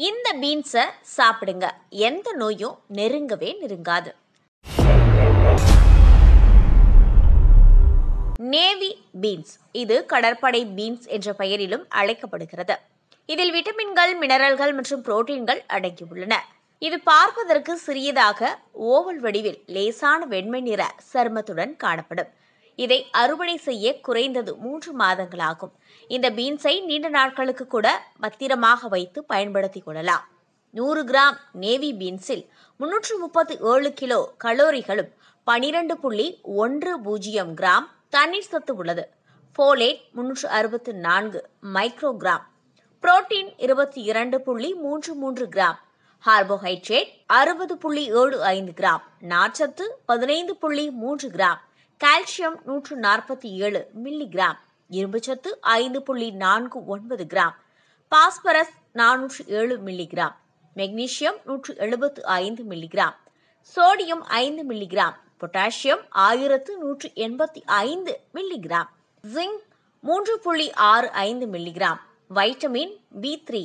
இந்த பீன்ஸை சாப்பிடுங்க, எந்த நோயும் நெருங்காது. நேவி பீன்ஸ், இது கடற்படை பீன்ஸ் என்ற பெயரிலும் அழைக்கப்படுகிறது. இதில் விட்டமின்கள், மினரல்கள் மற்றும் புரோட்டீன்கள் அடங்கியுள்ளன. இது பார்ப்பதற்கு சிறியதாக ஓவல் வடிவில் லேசான வெண்மை நிற சருமத்துடன் காணப்படும். இதை அறுவடை செய்ய குறைந்தது 3 மாதங்களாகும். இந்த பீன்ஸை நீண்ட நாட்களுக்கு கூட பத்திரமாக வைத்து பயன்படுத்திக் கொள்ளலாம். 100 கிராம் நேவி பீன்ஸில் 337 கிலோ கலோரிகளும் 12.10 கிராம் தண்ணீர் சத்து உள்ளது. Folate 364 microgram, protein 22.33 gram, carbohydrate 60.75 gram, நார்ச்சத்து 15.3 கிராம், கால்சியம் 147 மில்லிகிராம், இரும்புச்சத்து 5.49 gram, phosphorus 407 milligram, magnesium 175 milligram, sodium 5 milligram, potassium 1185 milligram, zinc 3.65 milligram, vitamin B3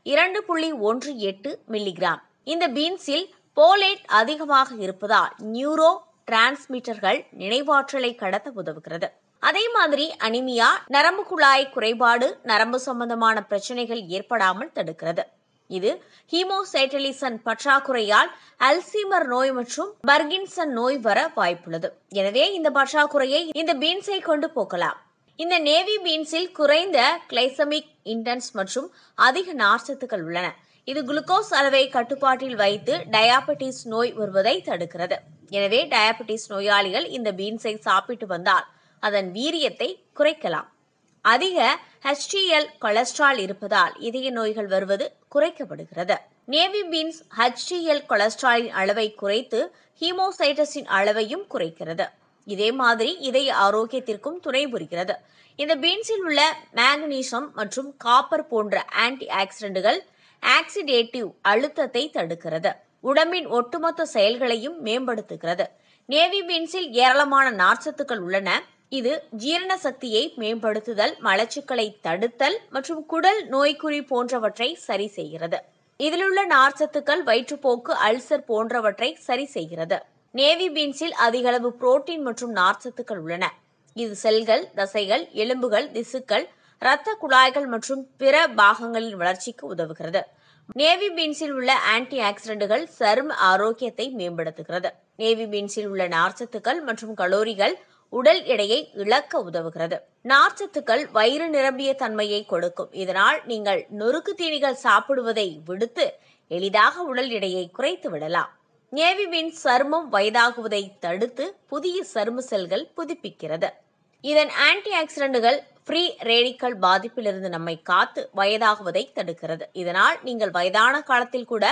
2.18 milligram. இந்த பீன்ஸில் போலேட் அதிகமாக இருப்பதால் நியூரோ டிரான்ஸ்மிட்டர்கள் நினைவாற்றலை கடத்த உதவுகிறது. அதே மாதிரி அனிமியா, நரம்பு குழாய் குறைபாடு, நரம்பு சம்பந்தமான பிரச்சனைகள் ஏற்படாமல் தடுக்கிறது. இது ஹீமோசைட்டலிசன் பற்றாக்குறையால் அல்சீமர் நோய் மற்றும் பர்கின்சன் நோய் வர வாய்ப்புள்ளது. எனவே இந்த பற்றாக்குறையை இந்த பீன்ஸை கொண்டு போக்கலாம். இந்த நேவி பீன்ஸில் குறைந்த கிளைசமிக் இண்டெக்ஸ் மற்றும் அதிக நார்ச்சத்துக்கள் உள்ளன. இது குளுக்கோஸ் அளவை கட்டுப்பாட்டில் வைத்து டயாபெட்டிஸ் நோய் வருவதை தடுக்கிறது. எனவே டயாபெட்டிஸ் நோயாளிகள் இந்த பீன்ஸை சாப்பிட்டு வந்தால் அதன் வீரியத்தை குறைக்கலாம். அதிக HDL கொலஸ்ட்ரால் இருப்பதால் இதய நோய்கள் வருவது குறைக்கப்படுகிறது. நேவி பீன்ஸ் HDL கொலஸ்ட்ராலின் அளவை குறைத்து ஹீமோசைட்டஸின் அளவையும் குறைக்கிறது. இதே மாதிரி இதய ஆரோக்கியத்திற்கும் துணை புரிகிறது. இந்த பீன்ஸில் உள்ள மேக்னீசியம் மற்றும் காப்பர் போன்ற ஆன்டி ஆக்சிடென்ட்கள் ஆக்சிடேட்டிவ் அழுத்தத்தை தடுக்கிறது. உடம்பின் ஒட்டுமொத்த செயல்களையும் மேம்படுத்துகிறது. நேவி பீன்ஸில் ஏராளமான நார்ச்சத்துக்கள் உள்ளன. இது ஜீரண சக்தியை மேம்படுத்துதல், மலச்சிக்கலை தடுத்தல் மற்றும் குடல் நோய்க்குறி போன்றவற்றை சரி செய்கிறது. இதிலுள்ள நார்ச்சத்துக்கள் வயிற்றுப்போக்கு, அல்சர் போன்றவற்றை சரி செய்கிறது. நேவி பீன்ஸில் அதிக அளவு புரோட்டீன் மற்றும் நார்ச்சத்துக்கள் உள்ளன. இது செல்கள், தசைகள், எலும்புகள், திசுக்கள், இரத்த குழாய்கள் மற்றும் பிற பாகங்களின் வளர்ச்சிக்கு உதவுகிறது. நேவி பீன்ஸில் உள்ள ஆன்டி ஆக்சிடென்ட்கள் சரும ஆரோக்கியத்தை மேம்படுத்துகிறது. நேவி பீன்ஸில் உள்ள நார்ச்சத்துக்கள் மற்றும் கலோரிகள் உடல் எடையை இழக்க உதவுகிறது. நார்ச்சத்துக்கள் வயிறு நிரம்பிய தன்மையை கொடுக்கும். இதனால் நீங்கள் நொறுக்கு தீனிகள் சாப்பிடுவதை விடுத்து எளிதாக உடல் எடையை குறைத்து விடலாம். நேவி பீன்ஸ் சருமம் வயதாகுவதை தடுத்து புதிய சரும செல்கள் புதுப்பிக்கிறது. இதன் ஆன்டி ஆக்சிடென்ட்கள் ஃப்ரீ ரேடிக்கல் பாதிப்பிலிருந்து நம்மை காத்து வயதாகுவதை தடுக்கிறது. இதனால் நீங்கள் வயதான காலத்தில் கூட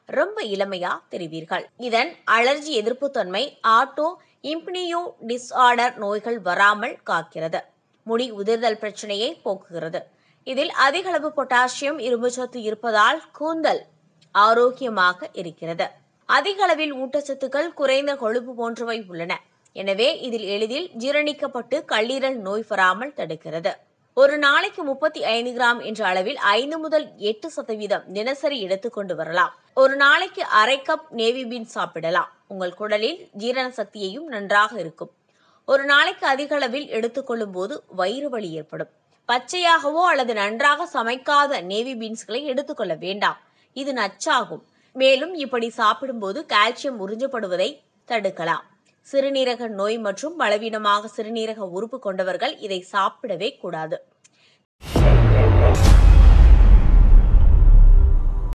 ரொம்ப இளமையா தெரிவீர்கள். இதன் அலர்ஜி எதிர்ப்பு தன்மை ஆட்டோ இம்யூனியோ டிஸ்ஆர்டர் நோய்கள் வராமல் காக்கிறது. முடி உதிர்தல் பிரச்சனையை போக்குகிறது. இதில் அதிக அளவு பொட்டாசியம், இரும்புச்சத்து இருப்பதால் கூந்தல் ஆரோக்கியமாக இருக்கிறது. அதிக அளவில் ஊட்டச்சத்துக்கள், குறைந்த கொழுப்பு போன்றவை உள்ளன. எனவே இதில் எளிதில் ஜீரணிக்கப்பட்டு கல்லீரல் நோய் வராமல் தடுக்கிறது. ஒரு நாளைக்கு 35 கிராம் என்ற அளவில் 5 முதல் 8% தினசரி எடுத்துக்கொண்டு வரலாம். ஒரு நாளைக்கு அரை கப் நேவி பீன்ஸ் சாப்பிடலாம். உங்கள் குடலில் ஜீரண சக்தியையும் நன்றாக இருக்கும். ஒரு நாளைக்கு அதிக அளவில் எடுத்துக்கொள்ளும் போது வயிறு வலி ஏற்படும். பச்சையாகவோ அல்லது நன்றாக சமைக்காத நேவி பீன்ஸ்களை எடுத்துக்கொள்ள வேண்டாம். இது நச்சாகும். மேலும் இப்படி சாப்பிடும்போது கால்சியம் உறிஞ்சப்படுவதை தடுக்கலாம். சிறுநீரக நோய் மற்றும் பலவீனமாக சிறுநீரக உறுப்பு கொண்டவர்கள் இதை சாப்பிடவே கூடாது.